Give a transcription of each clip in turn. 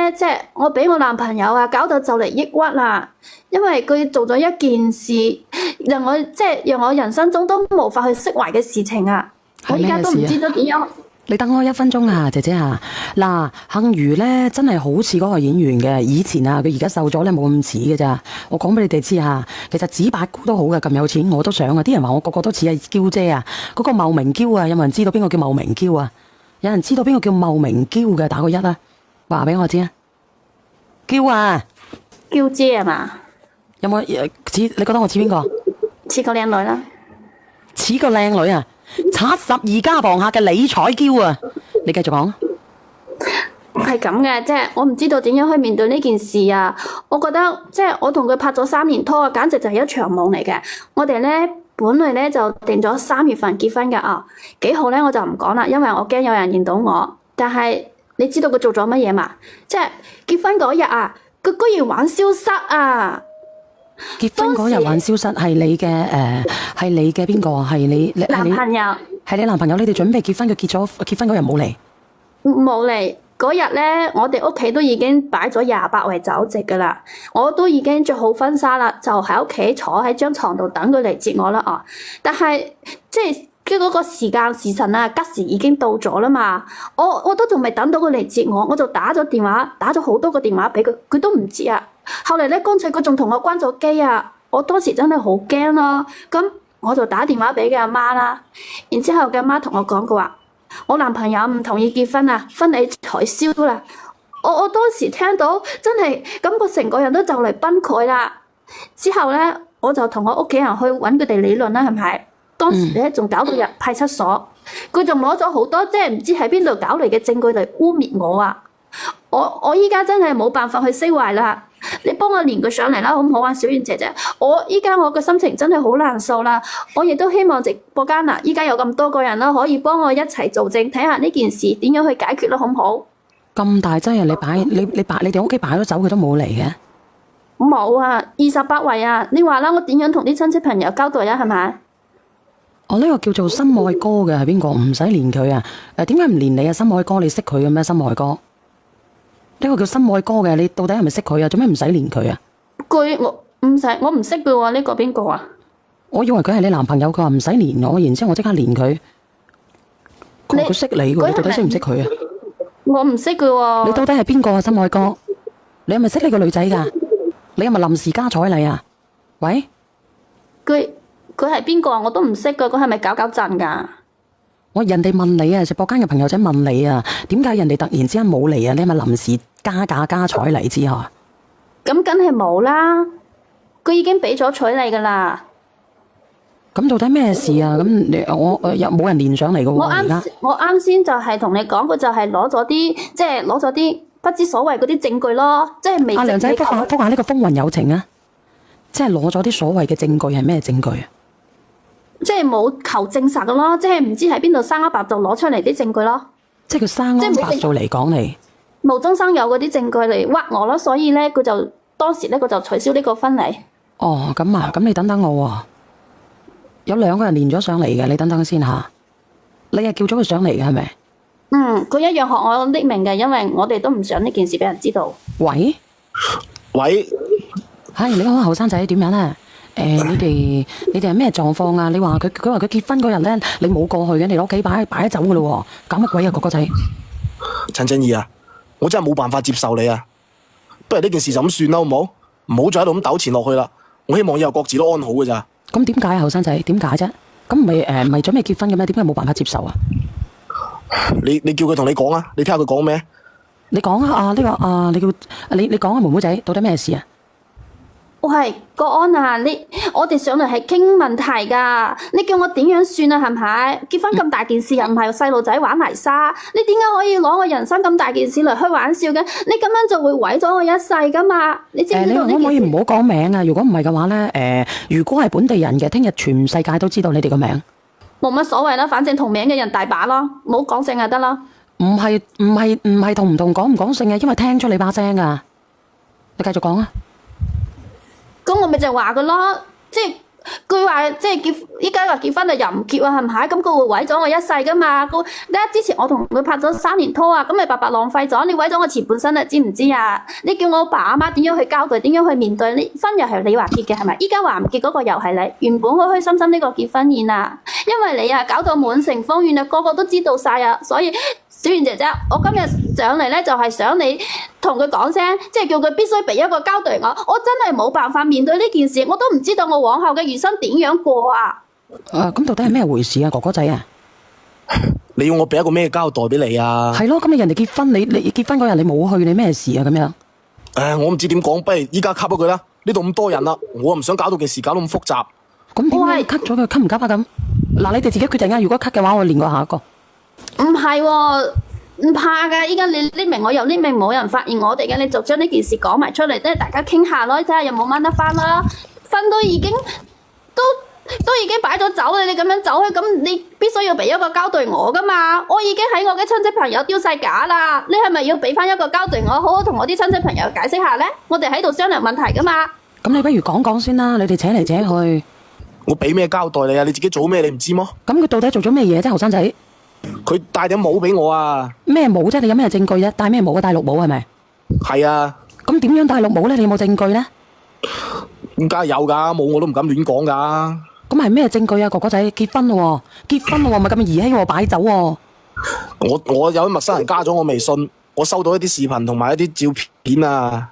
咧，即係我俾我男朋友啊搞到就嚟抑鬱啦，因為佢做咗一件事，讓我人生中都無法去釋懷嘅事情啊！我而家都唔知道點樣。你等我1分鐘啊，姐姐啊！嗱，幸如咧真係好似嗰個演員嘅，以前啊，佢而家瘦咗咧冇咁似嘅咋。我講俾你哋知啊，其實紙八姑都好嘅，咁有錢我都想啊！啲人話我個個都似阿嬌姐啊，嗰個茂名嬌啊，有冇人知道邊個叫茂名嬌啊？有人知道邊個叫茂名嬌嘅？打個1啊！話俾我知啊！嬌啊！嬌姐係嘛？有冇似？你覺得我似邊個？似個靚女啦。似個靚女啊！72家房客嘅李彩嬌啊！你繼續講。係咁嘅，即係我唔知道點樣去面對呢件事啊！我覺得即係我同佢拍咗3年拖啊，簡直就係一場夢嚟嘅。我哋咧本來咧就定咗3月份結婚嘅啊，幾號咧我就唔講啦，因為我驚有人認到我。但係你知道佢做咗乜嘢嘛？即係結婚嗰日啊，佢居然玩消失啊！結婚嗰日玩消失係你嘅係你嘅邊個啊？係你男朋友。係你男朋友？你哋準備結婚，佢結婚嗰日冇嚟？冇嚟。嗰日咧，我哋屋企都已經擺咗28圍酒席噶啦，我都已經着好婚紗啦，就喺屋企坐喺張床度等佢嚟接我啦哦。但係即係嗰個時辰啊，吉時已經到咗啦嘛，我都仲未等到佢嚟接我，我就打咗電話，打咗好多個電話俾佢，佢都唔接啊。後嚟咧，乾脆佢仲同我關咗機啊！我當時真係好驚咯，咁我就打電話俾佢阿媽啦。然之後佢阿媽同我講，佢話我男朋友唔同意結婚啊，婚禮取消啦。我當時聽到真係感覺成個人都就嚟崩潰啦。之後咧，我就同我屋企人去揾佢哋理論啦，係咪？當時咧仲搞到入派出所，佢仲攞咗好多即係唔知喺邊度搞嚟嘅證據嚟污蔑我啊！我依家真係冇辦法去釋懷啦。你幫我連佢上嚟啦，好唔好啊，小燕姐姐？我依家我嘅心情真係好難受啦。我亦都希望直播間啊，依家有咁多個人啦，可以幫我一齊做證，睇下呢件事點樣去解決啦，好唔好？咁大劑啊！你哋屋企擺咗酒，佢都冇嚟嘅？冇啊，28圍啊！你話啦，我點樣同啲親戚朋友交代啊？係咪？我呢個叫做心愛哥嘅係邊個？唔使連佢啊！點解唔連你啊？心愛哥，你識佢嘅咩？心愛哥呢個叫心愛哥嘅，你到底係咪識佢啊？做咩唔使連佢啊？我唔識嘅喎，呢個邊個啊？我以為佢係你男朋友，佢話唔使連我，然之後我即刻連佢。佢識你嘅，你到底識唔識佢啊？我唔識嘅喎。你到底係邊個啊？心愛哥，你係咪識呢個女仔噶？你係咪臨時加彩禮啊？喂，佢係邊個啊？我都唔識嘅，佢係咪搞震噶？人哋問你啊，直播間嘅朋友仔問你啊，點解人哋突然之間冇嚟啊？你係咪臨時加價加彩禮之後啊？咁梗係冇啦，佢已經俾咗彩禮噶啦。咁到底咩事啊？咁我又冇人連上嚟嘅喎。我啱先就係同你講，佢就係攞咗啲不知所謂嗰啲證據咯，即係未。阿梁仔，覆下呢個風雲有情啊！即係攞咗啲所謂嘅證據係咩證據啊？即係冇求證實嘅咯，即係唔知喺邊度生一白就攞出嚟啲證據咯。即係佢生安白做嚟講你無中生有嗰啲證據嚟屈我咯，所以咧佢就當時咧佢就取消呢個婚禮。哦，咁啊，咁你等等我喎。有2個人連咗上嚟嘅，你等等先吓。你係叫咗佢上嚟嘅係咪？佢一樣學我匿名嘅，因為我哋都唔想呢件事俾人知道。喂，係你好，後生仔點樣啊？你哋係咩狀況啊？你話佢話佢結婚嗰日咧，你冇過去嘅，你屋企擺咗酒噶咯，搞乜鬼啊，哥哥仔？陳靜怡啊，我真係冇辦法接受你啊！不如呢件事就咁算啦，好唔好？唔好再喺度咁糾纏落去啦。我希望以後各自都安好嘅咋。咁點解啊，後生仔？點解啫？咁唔係準備結婚嘅咩？點解冇辦法接受啊？你叫佢同你講啊，你睇下佢講咩？你講啊，你講啊，妹妹仔，到底咩事啊？喂，國安啊，我哋上嚟係傾問題噶，你叫我點樣算啊？係唔係？結婚咁大件事又唔係細路仔玩泥沙，你點解可以攞我人生咁大件事嚟開玩笑嘅？你咁樣就會毀咗我一世噶嘛？你知唔知道呢件事？你可唔可以唔好講名啊？如果唔係嘅話咧，如果係本地人嘅，聽日全世界都知道你哋個名。冇乜所謂啦，反正同名嘅人大把咯，唔好講姓就得啦。唔係同唔同講唔講姓嘅，因為聽出你把聲噶。你繼續講啊。咁我咪就話佢咯，即係佢話即係依家話結婚又唔結啊，係咪？咁佢會毀咗我一世噶嘛？之前我同佢拍咗3年拖啊，咁咪白白浪費咗，你毀咗我前半生啊，知唔知啊？你叫我阿爸阿媽點樣去交代，點樣去面對？你婚又係你話結嘅係咪？依家話唔結嗰個又係你，原本開開心心呢個結婚宴啊，因為你啊搞到滿城風雨啊，個個都知道晒啊，所以小圓姐姐，我今日上嚟咧就係想你同佢講聲，即係叫佢必須俾一個交代我真係冇辦法面對呢件事，我都唔知道我往後嘅餘生點樣過啊！咁到底係咩回事啊，哥哥仔啊？你要我俾一個咩交代俾你啊？係咯，咁你人哋結婚，你結婚嗰日你冇去，你咩事啊？咁樣？我唔知點講，不如依家 cut 咗佢啦。呢度咁多人啦，我唔想搞到件事搞到咁複雜。咁點解 cut 咗佢？cut 唔 cut 啊？咁嗱，你哋自己決定啊。如果 cut 嘅話，我連過下一個。唔係喎，唔怕噶。依家你匿名，我又匿名，冇人發現我哋嘅，你就將呢件事講埋出嚟，即係大家傾下咯，睇下有冇掹得翻啦。婚都已經擺咗走啦，你咁樣走去，咁你必須要俾一個交代我噶嘛。我已經喺我嘅親戚朋友丟晒架啦，你係咪要俾翻一個交代我，好好同我啲親戚朋友解釋下咧？我哋喺度商量問題噶嘛。咁你不如講講先啦，你哋扯嚟扯去。我俾咩交代你啊？你自己做咩你唔知麼？咁佢到底做咗咩嘢啫，後生仔？佢戴頂帽俾我啊！咩帽啫？你有咩證據啫？戴咩帽啊？戴綠帽係咪？係啊。咁點樣戴綠帽咧？你有冇證據咧？咁梗係有噶，冇我都唔敢亂講噶。咁係咩證據啊？哥哥仔結婚咯喎，結婚咯喎，咪咁兒戲喎，擺酒喎。我有啲陌生人加咗我微信，我收到一啲視頻同埋一啲照片啊。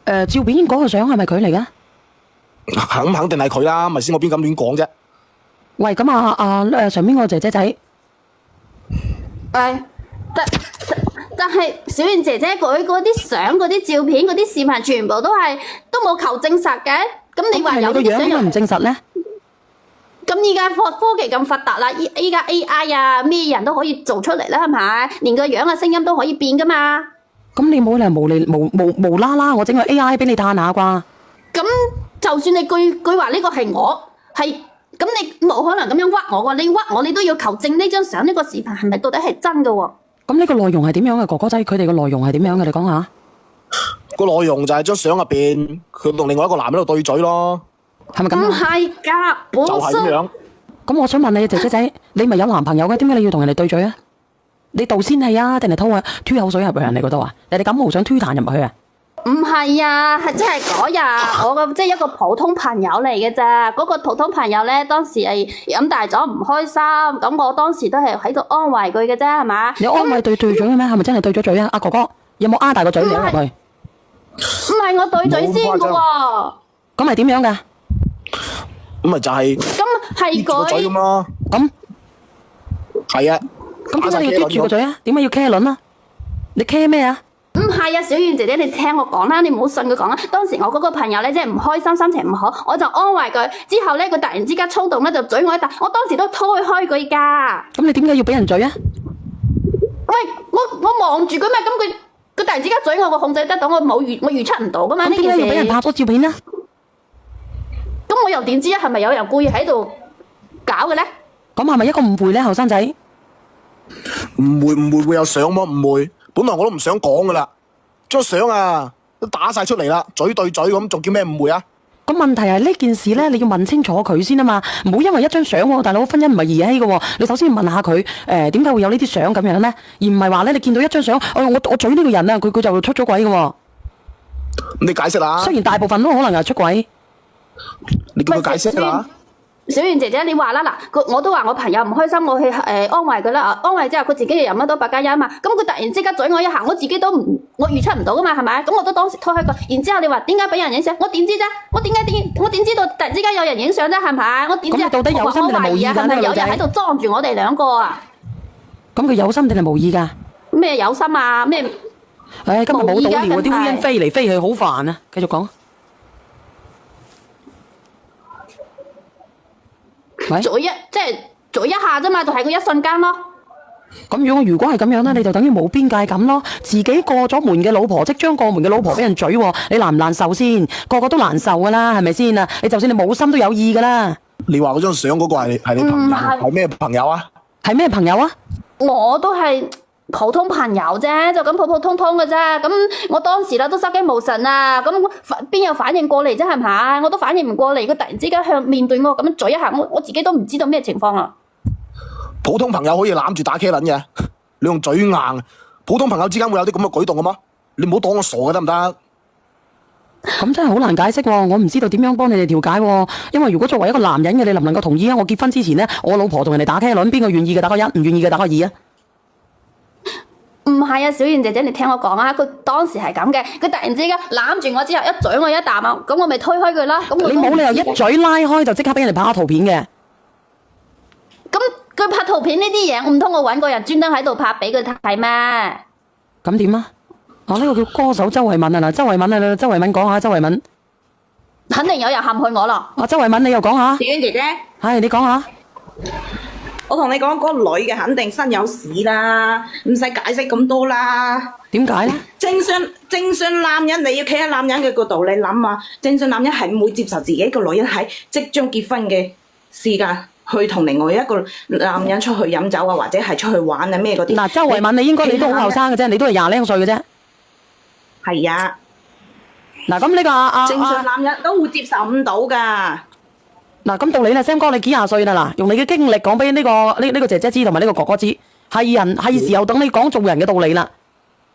照片嗰個相係咪佢嚟噶？肯定係佢啦，咪先我邊敢亂講啫。喂，咁上邊個姐姐仔？但係小燕姐姐佢嗰啲相、嗰啲照片、嗰啲視頻，全部都冇求證實嘅。咁你話有啲相又唔證實咧？咁依家科技咁發達啦，依家 AI 啊，咩人都可以做出嚟啦，係咪？連個樣啊、聲音都可以變噶嘛。咁你冇理由無啦啦，我整個 AI 俾你嘆下啩？咁就算你句話呢個係我係。咁你冇可能咁樣屈我喎，你屈我你都要求證呢張相呢個視頻係咪到底係真嘅喎？咁呢個內容係點樣嘅？哥哥仔佢哋嘅內容係點樣嘅？你講下。個內容就係張相入邊，佢同另外一個男喺度對嘴咯。係咪咁？唔係㗎，本身。就係咁樣。咁我想問你姐姐仔，你咪有男朋友嘅？點解你要同人哋對嘴啊？你導先氣啊，定係吐口水入去人哋嗰度啊？人哋感冒想吐痰入去啊？唔係啊，係即係嗰日我即係一個普通朋友嚟嘅咋。嗰個普通朋友咧，當時係飲大咗唔開心，咁我當時都係喺度安慰佢嘅啫，係嘛？你安慰對嘴嘅咩？係咪真係對咗嘴啊？阿哥哥有冇大個嘴嚟入去？唔係我對嘴先嘅喎。咁係點樣噶？咁咪就係。咁係佢。嘴咁咯。咁係啊。咁點解你要貼住個嘴啊？點解要茄輪啊？你茄咩啊？唔係啊，小燕姐姐，你聽我講啦，你唔好信佢講啦。當時我嗰個朋友咧，即係唔開心，心情唔好，我就安慰佢。之後咧，佢突然之間衝動咧，就嘴我一啖。我當時都推開佢噶。咁你點解要俾人嘴啊？喂，我望住佢嘛，咁佢突然之間嘴我控制得到，我預測唔到噶嘛。咁點解要俾人拍咗照片啊？咁我又點知啊？係咪有人故意喺度搞嘅咧？咁係咪一個誤會咧，後生仔？唔會有相麼？唔會。本來我都唔想講噶啦，張相啊都打晒出嚟啦，嘴對嘴咁，仲叫咩誤會啊？咁問題係呢件事咧，你要問清楚佢先啊嘛，唔好因為一張相喎，大佬婚姻唔係兒戲嘅喎，你首先要問下佢點解會有呢啲相咁樣咧，而唔係話咧你見到一張相，我嘴呢個人啊，佢就出咗軌嘅喎。你解釋啦。雖然大部分都可能係出軌，你叫佢解釋啦。小燕姐姐，你話啦嗱，我都話我朋友唔開心，我去安慰佢啦。安慰之後，佢自己又飲得多百加一嘛。咁佢突然之間嘴我一下，我自己都我預測唔到噶嘛，係咪？咁我都當時拖開佢。然之後你話點解俾人影相？我點知啫？我點知道突然之間有人影相啫？係咪？我點知？咁到底有心定係無意㗎？係咪有人喺度裝住我哋兩個啊？咁佢有心定係無意㗎？咩有心啊？咩？今日冇到聊，啲烏蠅飛嚟飛去，好煩啊！繼續講。嘴一下啫嘛，就係個一瞬間咯。咁如果係咁樣咧，你就等於冇邊界感咯。自己過咗門嘅老婆，即將過門嘅老婆俾人嘴，你難唔難受先？個個都難受噶啦，係咪先啊？你就算你冇心都有意噶啦。你話嗰張相嗰個係你朋友，係咩朋友啊？係咩朋友啊？我都係普通朋友啫，就咁普普通通嘅啫。咁我當時啦都失驚無神啊，咁邊有反應過嚟啫？係咪？我都反應唔過嚟，佢突然之間向面對我咁樣嘴一下，我自己都唔知道咩情況啊！普通朋友可以攬住打茄輪嘅，你用嘴硬，普通朋友之間會有啲咁嘅舉動嘅嗎？你唔好當我傻嘅得唔得？咁真係好難解釋喎，我唔知道點樣幫你哋調解喎。因為如果作為一個男人嘅，你能唔能夠同意啊？我結婚之前呢，我老婆同人哋打茄輪，邊個願意嘅打個一，唔願意嘅打個二啊？唔係啊，小燕姐姐，你聽我講啊，佢當時係咁嘅，佢突然之間攬住我之後一嘴我一啖啊，咁我咪推開佢啦。咁你冇理由一嘴拉開就即刻俾人哋拍下圖片嘅。咁佢拍圖片呢啲嘢，唔通我揾個人專登喺度拍俾佢睇咩？咁點啊？哦，呢個叫歌手周慧敏啊嗱，周慧敏啊，周慧敏講下，周慧敏肯定有人陷害我咯。啊，周慧敏你又講下。小娟姐姐，係你講下。我同你講，嗰個女嘅肯定身有屎啦，唔使解釋咁多啦。點解咧？正常男人，你要企喺男人嘅角度，你諗下，正常男人係唔會接受自己個女人喺即將結婚嘅時間去同另外一個男人出去飲酒啊，或者係出去玩啊咩嗰啲。嗱，周慧敏你應該你都好後生嘅啫，你都係廿零歲嘅啫。係啊。嗱，咁呢個正常男人都會接受唔到㗎。嗱，咁到你啦，Sam 哥，你幾廿歲啦？嗱，用你嘅經歷講俾呢個姐姐知，同埋呢個哥哥知，係時候等你講做人嘅道理啦。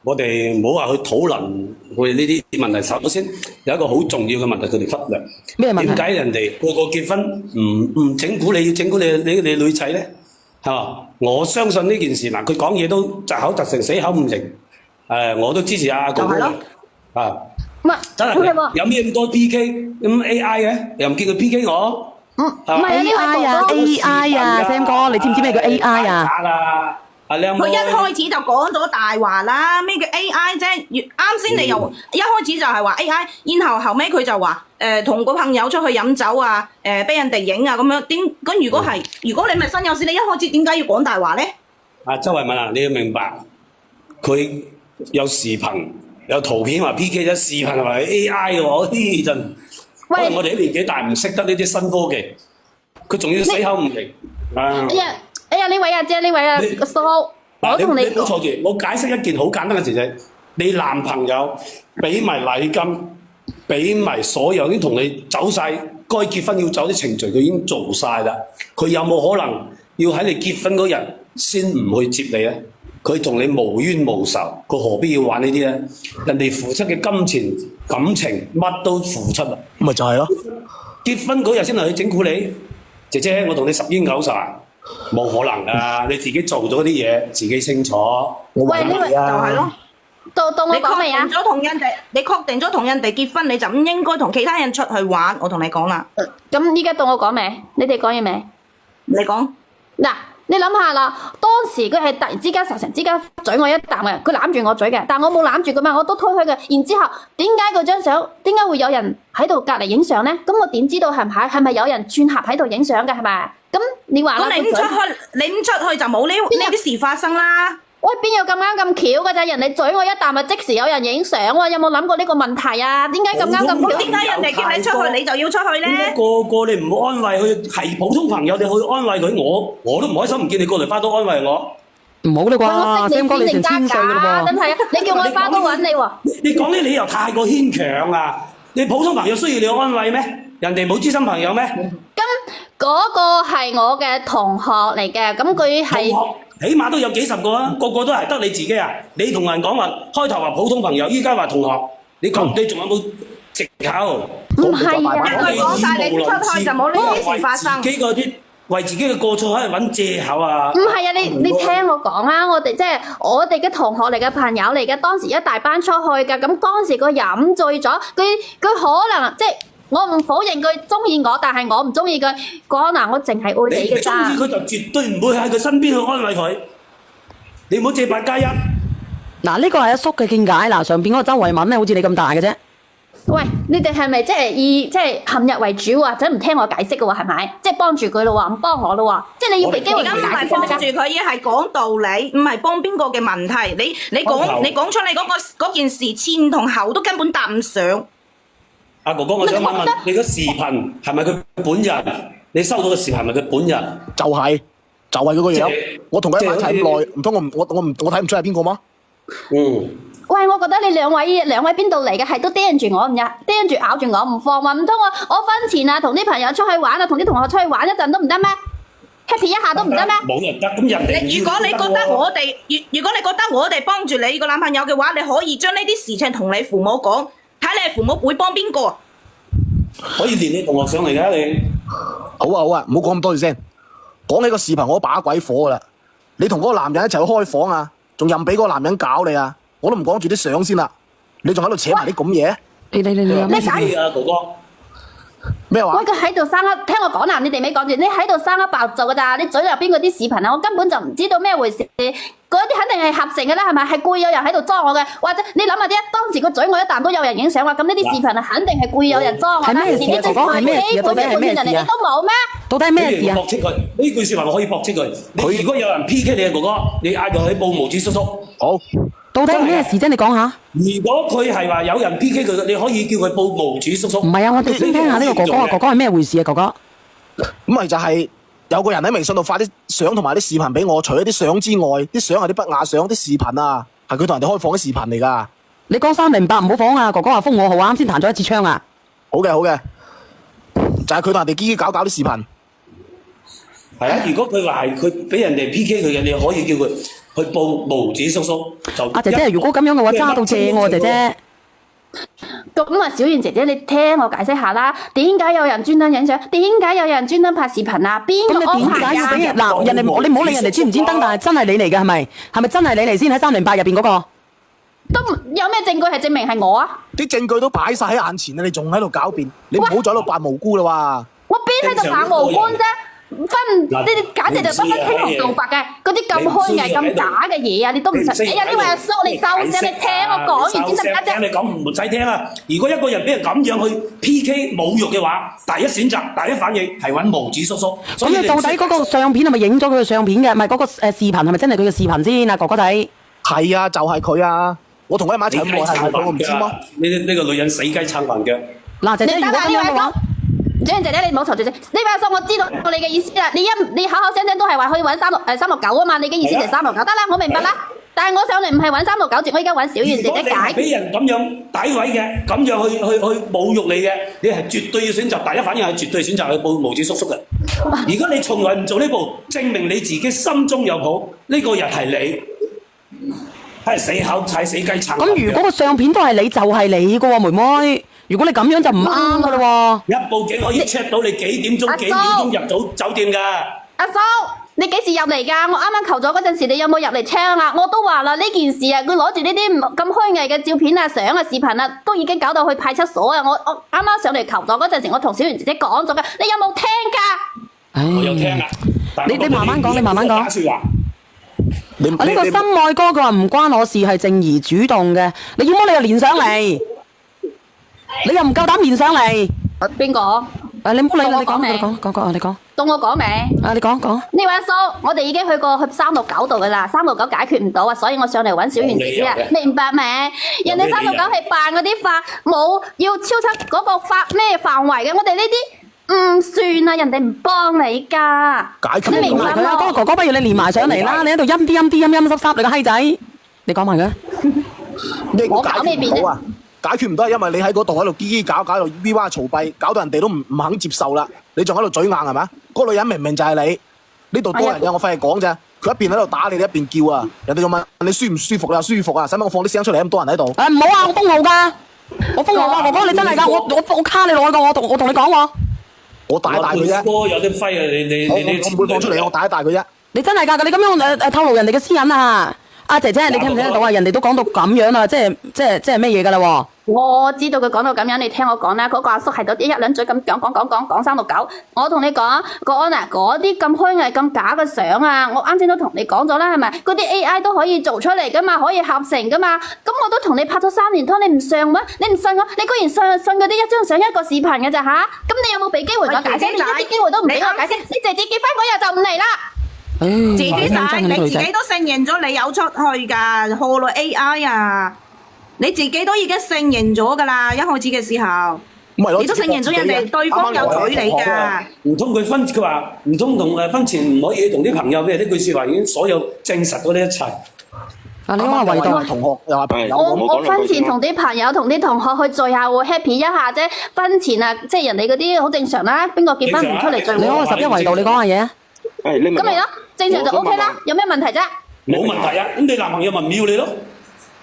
我哋唔好話去討論我哋呢啲問題，首先有一個好重要嘅問題，佢哋忽略。咩問題？點解人哋個個結婚唔整蠱你，要整蠱你女仔咧？係嘛？我相信呢件事嗱，佢講嘢都窒口窒成，死口唔認。我都支持阿哥哥嘅。啊，唔係真係有咩咁多 PK 咁 AI 嘅？又唔見佢 PK 我？唔係啊，呢位哥哥 AI 啊 ，Sam 哥，你知唔知咩叫 AI 啊？佢一開始就講咗大話啦，咩叫 AI 啫？啱先你又一開始就係話 AI，然後後尾佢就話同個朋友出去飲酒啊，俾人哋影啊咁樣。咁如果你咪身有事，你一開始點解要講大話咧？周慧敏啊，你要明白，佢有視頻有圖片話 PK 咗，視頻係話 AI 嘅喎，呢陣。可能我哋啲年紀大唔識得呢啲新科技，佢仲要死口唔認。哎呀，呢位阿姐，呢位啊個蘇，我同你唔好錯住，我解釋一件好簡單嘅事啫。你男朋友俾埋禮金，俾埋所有已經同你走晒該結婚要走啲程序，佢已經做晒啦。佢有冇可能要喺你結婚嗰日先唔去接你咧？佢同你無冤無仇，佢何必要玩呢啲咧？人哋付出嘅金錢、感情乜都付出啦，咪就係咯。結婚嗰日先嚟去整蠱你，姐姐，我同你10煙9殺，冇可能噶，你自己做咗啲嘢，自己清楚。喂，呢位就係咯。到我講未啊？你確定咗同人哋結婚，你就唔應該同其他人出去玩。我同你講啦。咁依家到我講未？你哋講完未？你講。嗱。你諗下啦，當時佢係突然之間實之間嘴我一啖嘅，佢攬住我嘴嘅，但我冇攬住佢嘛，我都推開嘅。然之後點解嗰張相點解會有人喺度隔離影相咧？咁我點知道係咪有人串合喺度影相嘅係咪？咁你話啦，你唔出去就冇呢啲事發生啦。喂，邊有咁啱咁巧㗎咋？人哋嘴我一啖，咪即時有人影相喎！有冇諗過呢個問題啊？點解咁啱咁巧？點解人哋叫你出去，你就要出去咧？個你唔好安慰佢，係普通朋友，你去安慰佢，我都唔開心，唔見你過嚟花都安慰我。唔好啦啩，Sam 哥你成千歲㗎啦喎！真係啊！你叫我花都揾你喎。你講啲理由太過牽強啦！你普通朋友需要你安慰咩？人哋冇知心朋友咩？咁嗰個係我嘅同學嚟嘅，咁佢係。起碼都有幾十個啊，個個都係得你自己啊！你同人講話，開頭話普通朋友，依家話同學，你仲有冇藉口？唔係啊，一句講晒，你出去就冇呢啲事發生。自己嗰啲為自己嘅過錯喺度揾藉口啊！唔係啊，你聽我講啊，我哋即係我哋嘅同學嚟嘅朋友嚟嘅，當時一大班出去㗎，咁當時佢飲醉咗，佢可能即係。我唔否認佢中意我，但係我唔中意佢。可能我淨係愛你嘅咋。你中意佢就絕對唔會喺佢身邊去安慰佢。你唔好借8加1。嗱，呢個係阿叔嘅見解。嗱，上邊嗰個周慧敏咧，好似你咁大嘅啫。喂，你哋係咪即係以即係陷入為主或者唔聽我解釋嘅喎？係咪？即係幫住佢咯喎，唔幫我咯喎。即係你要俾機會佢解釋先得㗎。幫住佢，而係講道理，唔係幫邊個嘅問題。你講出嚟嗰件事前同後都根本答唔上。阿哥哥，我想問你個視頻係咪佢本人？你收到嘅視頻係咪佢本人？就係。就係佢個樣。我同佢喺埋一齊咁耐，即係唔通我睇唔出係邊個嗎？喂，我覺得你兩位邊度嚟嘅，係都盯住我唔入，盯住咬住我唔放喎，唔通我婚前啊同啲朋友出去玩啊，同啲同學出去玩一陣都唔得咩？happy 一下都唔得咩？冇人得，咁人哋如果你覺得我哋，如果你覺得我哋幫住你個男朋友嘅話，你可以將呢啲事情同你父母講，睇你父母會幫邊個。可以連你同學上嚟㗎你。好啊，唔好講咁多嘢先。講起個視頻我都把鬼火噶啦，你同嗰個男人一齊去開房啊，仲任俾嗰個男人搞你啊！我都唔講住啲相先啦，你仲喺度扯埋啲咁嘢？你有咩事啊，哥哥？咩話喂，？佢喺度生一，聽我講啦，你哋未講住，你喺度生一白做噶咋？你嘴入邊嗰啲視頻啊，我根本就唔知道咩回事。嗰啲肯定係合成嘅啦，係咪？係故意有人喺度裝我嘅，或者你諗下啲，當時個嘴我一啖都有人影相啊，咁呢啲視頻啊，肯定係故意有人裝我啦。係咩事啊？哥哥係咩事啊？到底係咩事啊？你都冇咩？到底係咩事啊？駁斥佢呢句説話，我可以駁斥佢。你如果有人 PK 你嘅哥哥，你嗌佢去報無子叔叔。好，到底係咩事啫？你講下。如果佢係話有人 PK 佢，你可以叫佢報無子叔叔。唔係啊，我哋先聽下呢個哥哥啊，哥哥係咩回事啊？哥哥，咁咪就係有個人喺微信度發啲相同埋啲視頻俾我，除咗啲相之外，啲相係啲不雅相，啲視頻啊係佢同人哋開房啲視頻嚟㗎。你講308唔好放啊！哥哥話封我號啊，啱先彈咗一次槍啊！好嘅，就係佢同人哋嘰嘰搞搞啲視頻。係啊，如果佢話係佢俾人哋 PK 佢嘅，你可以叫佢去報無子叔叔。就阿姐姐，如果咁樣嘅話，揸到正喎，姐姐。咁啊，小圓姐姐，你聽我解釋下啦。點解有人專登影相？點解有人專登拍視頻啊？邊個安咁你點排㗎？解要俾人嗱？人哋你唔好理人哋專唔專登，但係真係你嚟嘅係咪？係咪真係你嚟先喺308入邊嗰個？都有咩證據係證明係我啊？啲證據都擺晒喺眼前啦，你仲喺度狡辯，你唔好再喺度扮無辜啦喎！我邊喺度扮無官啫？你哋簡直就不分青紅皂白嘅，嗰啲咁虛偽、咁假嘅嘢啊！你都唔使。哎呀，呢位阿叔，你收聲，你聽我講完先得㗎啫。聽你講唔使聽啊！如果一個人俾人咁樣去 PK 侮辱嘅話，第一選擇、第一反應係揾無子叔叔。咁你到底嗰個相片係咪影咗佢嘅相片嘅？唔係嗰個視頻係咪真係佢嘅視頻先啊？哥哥仔，係啊，就係佢啊！我同佢喺埋一齊咁耐，係咪佢？我唔知嗎？呢個女人死雞撐飯腳。嗱，姐姐，如果咁樣嘅話，小圓姐姐，你唔好嘈住先。呢位阿叔，我知道你嘅意思啦。你口口聲聲都係話可以揾369啊嘛，你嘅意思就係369得啦，我明白啦。但係我上嚟唔係揾369字，我而家揾小圓姐姐解。俾人咁樣詆毀嘅，咁樣去侮辱你嘅，你係絕對要選擇第一反應係絕對選擇去報無子叔叔嘅。如果你從來唔做呢步，證明你自己心中有譜，呢個人係你，係死口踩死雞撐。咁如果個相片都係你，就係你嘅喎，妹妹。如果你咁樣就唔啱嘅咯喎。一報警可以 check 到你幾點鐘入到酒店㗎。阿叔，你幾時入嚟㗎？我啱啱求咗嗰陣時，你有冇入嚟 check 啊？我都話啦，呢件事啊，佢攞住呢啲咁虛偽嘅照片啊、相啊、視頻啊，都已經搞到去派出所啊！我啱啱上嚟求助嗰陣時，我同小圓姐姐講咗㗎，你有冇聽㗎？我有聽啊。你慢慢講，你慢慢講。説話。呢個心愛哥佢話唔關我事，係靜兒主動嘅。你要麼你又連上嚟，你又唔夠膽連上嚟。邊個？你唔好理啦，你講，到你講。到我講未？你講。呢位阿叔，我哋已經去過369度㗎啦，369解決唔到啊，所以我上嚟揾小圓姐姐啊，明白未？人哋369係辦嗰啲法，冇要超出嗰個法咩範圍嘅，我哋呢啲唔算啊，人哋唔幫你㗎。解決你明白佢啊，嗰個哥哥，不如你連埋上嚟啦！你喺度陰啲濕濕，你個閪仔，你講埋佢。我搞咩變啫？好啊！解決唔到係因為你喺嗰度喺度嘰嘰搞搞，喺度嗶哇嘈閉，搞到人哋都唔肯接受啦。你仲喺度嘴硬係嘛？嗰個女人明明就係你，呢度多人嘅，我費事講咋。佢一邊喺度打你，你一邊叫啊！人哋仲問你舒唔舒服啊？舒服啊！使唔使我放啲聲出嚟？咁多人喺度。唔好啊！我封號㗎，我封號㗎，哥哥你真係㗎，我卡你落去㗎，我同你講喎。我大佢啫。哥有啲揮啊！你我唔會放出嚟，我大佢啫。你真係㗎，你咁樣透露人哋嘅私隱啊！阿姐姐，你聽唔聽得到啊？人哋都講到咁樣啦，即係咩嘢㗎啦喎？我知道佢講到咁樣，你聽我講啦。嗰個阿叔係到一兩嘴咁講369。我同你講，國安啊，嗰啲咁虛偽、咁假嘅相啊，我啱先都同你講咗啦，係咪？嗰啲 AI 都可以做出嚟噶嘛，可以合成噶嘛。咁我都同你拍咗3年拖，你唔上咩？你唔信我？你居然信嗰啲一張相一個視頻嘅咋吓？咁你有冇俾機會我解釋？你一啲機會都唔俾我解釋，你直接結婚嗰日就唔嚟啦。自己仔，你自己都承認咗你有出去㗎，何來 AI 啊？你自己都已經承認咗㗎啦，一開始嘅時候。唔係咯，你都承認咗人哋對方有嘴你㗎。唔通佢話唔通同婚前唔可以同啲朋友咩？呢句説話已經所有證實咗呢一切。啊，你講維度同學又話朋友，我婚前同啲朋友同啲同學去聚下會 happy 一下啫。婚前啊，即係人哋嗰啲好正常啦。邊個結婚唔出嚟聚會？你講個11維度，你講下嘢啊。你咁咪咯，正常就 OK 啦。有咩問題啫？冇問題啊！咁你男朋友咪唔要你咯？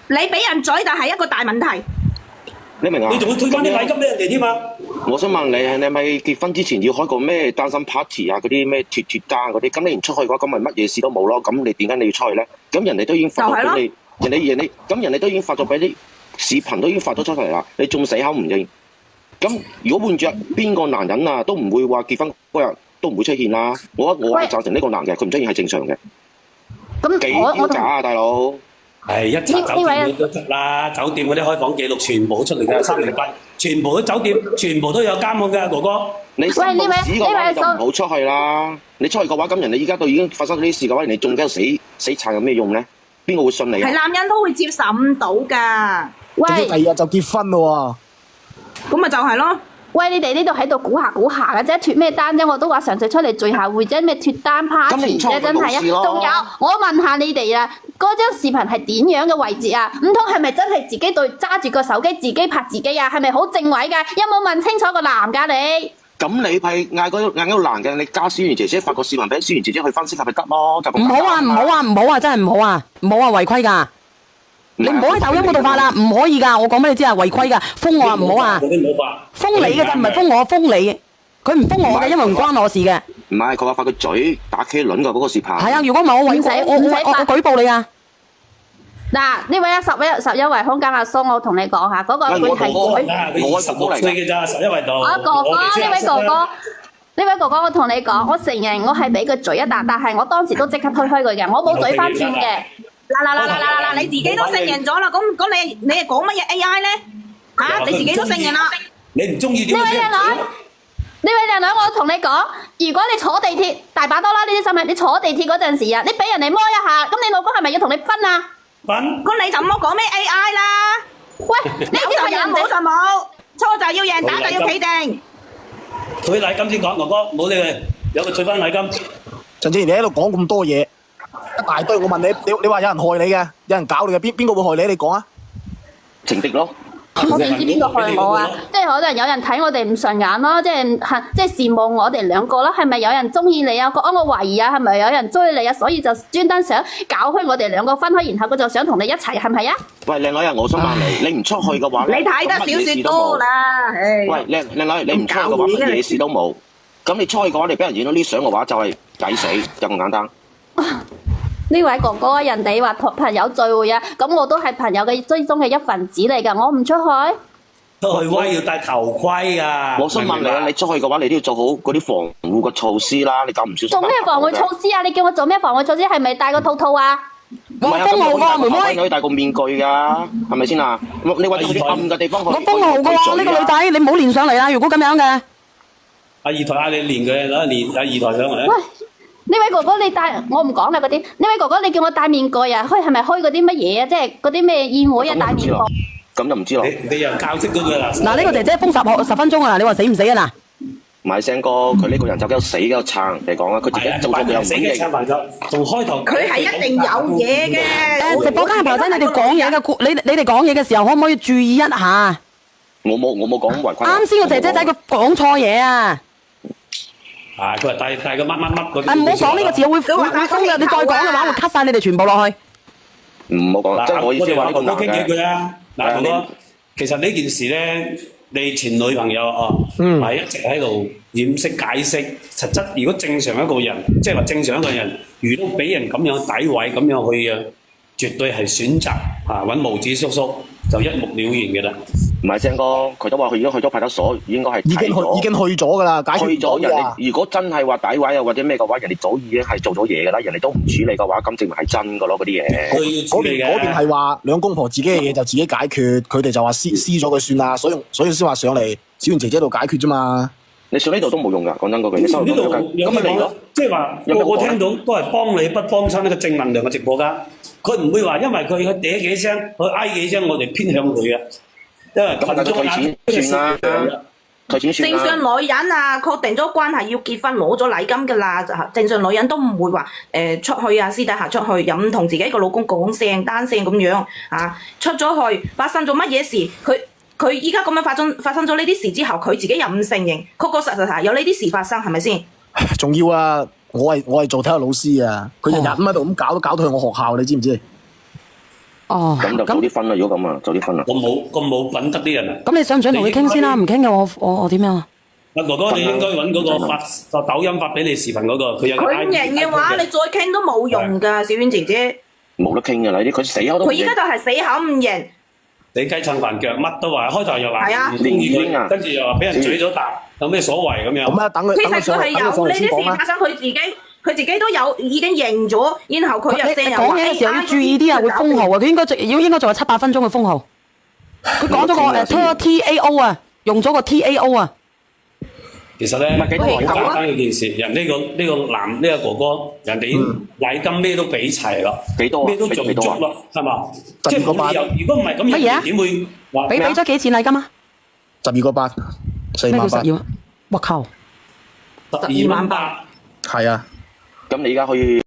你俾人嘴就係一個大問題。你明啊？你仲要退翻啲禮金俾人哋添嘛？我想問你，你係咪結婚之前要開個咩單身 party 啊？嗰啲咩脱單嗰啲，咁你唔出去嘅話，咁咪乜嘢事都冇咯。咁你點解你要出去咧？咁人哋都已經發咗俾你，人哋都已經發咗俾啲視頻都已經發咗出嚟啦，你仲死口唔認？咁如果換着邊個男人啊，都唔會話結婚嗰日都唔會出現啦。我係贊成呢個男嘅，佢唔出現係正常嘅。咁幾奸詐啊，大佬！係一查酒店都得啦，酒店嗰啲開房記錄全部出嚟㗎，308，全部都酒店全部都有監控㗎，哥哥。你新報紙嘅話就唔好出去啦。你出去嘅話，咁人哋依家都已經發生咗啲事嘅話，你仲驚死撐有咩用咧？邊個會信你啊？係男人都會接受唔到㗎。喂，第二日就結婚咯咁咪就係咯。喂，你哋呢度喺度估下嘅啫，脱咩單啫？我都話嘗試出嚟聚下會啫，咩脱單 party 啫，真係啊！仲有，我問下你哋啊，嗰張視頻係點樣嘅位置啊？唔通係咪真係自己揸住個手機自己拍自己啊？係咪好正位㗎？有冇問清楚個男㗎你？咁你係嗌嗰個男嘅，你加思源姐姐發個視頻俾思源姐姐去分析下咪得咯？就咁。唔好啊，真係唔好啊，違規㗎。你唔好喺抖音嗰度發啦，唔可以㗎！我講俾你知啊，違規㗎，封我啊，唔好啊！封你嘅啫，唔係封我，封你。佢唔封我嘅，因為唔關我事嘅。唔係，佢話發個嘴打 K 輪㗎嗰個視頻。係啊，如果唔係我舉報你啊！嗱，呢位11維空間阿蘇，我同你講下，嗰個佢係我16歲嘅咋，11維度。啊哥哥，呢位哥哥，我同你講，我承認我係俾佢嘴一啖，但係我當時都即刻推開佢嘅，我冇嘴翻轉嘅。嗱，你自己都承認咗啦，咁你係講乜嘢 AI 咧？嚇，你自己都承認啦。你唔中意點？呢位靚女，我同你講，如果你坐地鐵，大把多啦呢啲新聞，你坐地鐵嗰陣時啊，你俾人哋摸一下，咁你老公係咪要同你分啊？分？咁你就唔好講咩 AI 啦。喂，呢啲係人冇就冇，錯就要贏，打就要企定。退禮金先講，哥哥，冇理佢，有個退翻禮金。陳志賢，你喺度講咁多嘢，一大堆，我問你話有人害你嘅，有人搞你嘅，邊個會害你？你講啊！情敵咯。我點知邊個害我啊？即係可能有人睇我哋唔順眼咯，即係羨慕我哋兩個咯。係咪有人中意你啊？我懷疑啊，係咪有人追你啊？所以就專登想搞開我哋兩個分開，然後佢就想同你一齊，係咪啊？喂，靚女啊，我想問你，你唔出去嘅話，你睇得小説多啦，唉。喂，靚女，你唔出去嘅話，乜嘢事都冇。咁你出去嘅話，你俾人影到啲相嘅話，就係抵死，就咁簡單。呢位哥哥，人哋話朋友聚會啊，咁我都係朋友嘅追蹤嘅一份子嚟㗎，我唔出去。出去威要戴頭盔啊！我想問你啊，你出去嘅話，你都要做好嗰啲防護嘅措施啦。你咁唔小心。做咩防護措施啊？你叫我做咩防護措施？係咪戴個套啊？唔係啊，封號㗎，妹妹。可以戴個面具㗎，係咪先啊？你話去暗嘅地方，我封號㗎，呢個女仔，你唔好連上嚟啦！如果咁樣嘅。阿二台嗌你連佢，攞連阿二台上嚟。呢位哥哥，你戴我唔講啦嗰啲。呢位哥哥，你叫我戴面具啊？係咪開嗰啲乜嘢啊？即係嗰啲咩宴會啊？戴面具。咁就唔知咯。你又教識咗佢啦。嗱，呢個姐姐封10分鐘啊！你話死唔死啊嗱？唔係聲哥，佢呢個人就喺度死喺度撐嚟講啊！佢自己做咗佢又唔認。從開頭佢係一定有嘢嘅。直播間嘅朋友仔，你哋講嘢嘅，你哋講嘢嘅時候，可唔可以注意一下？我冇講違規。啱先個姐姐仔佢講錯嘢啊！佢話帶個乜嗰啲。唔好講呢個字，會封嘅。你再講嘅話，會 cut 晒你哋全部落去。唔好講，即係我意思話呢個男嘅。我傾幾句啊！嗱，哥哥，其實呢件事咧，你前女朋友係一直喺度掩飾解釋。實質如果正常一個人，即係話正常一個人，如果俾人咁樣詆毀咁樣去啊，絕對係選擇揾毛子叔叔就一目了然嘅啦。唔係聲哥，佢都話佢已經去咗派出所，應該係已經去咗噶啦，解決咗人哋。如果真係話詆毀啊或者咩嘅話，人哋早已經係做咗嘢噶啦，人哋都唔處理嘅話，咁證明係真噶咯嗰啲嘢。嗰邊係話兩公婆自己嘅嘢就自己解決，佢哋就話撕咗佢算啦，所以先話上嚟小圓姐姐度解決啫嘛。你上呢度都冇用噶，講真嗰句。你收呢度有咩講？即係話我聽到都係幫你不幫親一個正能量嘅直播間，佢唔會話因為佢去嗲幾聲，去嗌幾聲，我哋偏向佢嘅。因為咁就退錢算啦。退錢算啦。正常女人啊，確定咗關係要結婚攞咗禮金㗎啦，就係正常女人都唔會話出去啊，私底下出去又唔同自己個老公講聲單聲咁樣啊，出咗去發生咗乜嘢事，佢依家咁樣發生咗呢啲事之後，佢自己又唔承認，確確實實係有呢啲事發生，係咪先？仲要啊！我係做體育老師啊，佢日日咁喺度咁搞到去我學校，你知唔知？哦，咁就早啲分啦，如果咁啊，早啲分啦。咁冇品德啲人啊！咁你想唔想同佢傾先啦？唔傾嘅我點樣啊？阿哥哥，你應該揾嗰個發抖音發俾你視頻嗰個，佢有個 ID。佢唔認嘅話，你再傾都冇用㗎，小婉姐姐。冇得傾㗎啦，呢啲佢死口都唔認。佢依家就係死口唔認。你雞撐飯腳，乜都話，開頭又話係啊唔中意連佢，跟住又話俾人嘴咗啖，有咩所謂咁樣？咁啊，等佢其實等佢上佢係有嚟上嚟呢先講啦啲事發。生，佢自己都有已經認咗，然後佢又你成日講嘢嘅時候要注意啲啊，會封號啊！佢應該仲有7-8分鐘嘅封號。佢講咗個TAO 啊，用咗個 TAO 啊。其實咧，唔係幾多好禮金啊簡單嘅件事，人呢個男呢個哥哥，人哋禮金咩都俾齊啦，幾多啊？咩都做足啦，係嘛？即係冇理由，如果唔係咁，乜嘢啊人哋點會話俾咩啊咗幾錢禮金啊？ 12個8，4萬8，咩叫12？我靠！ 12萬8？係啊。咁你而家可以。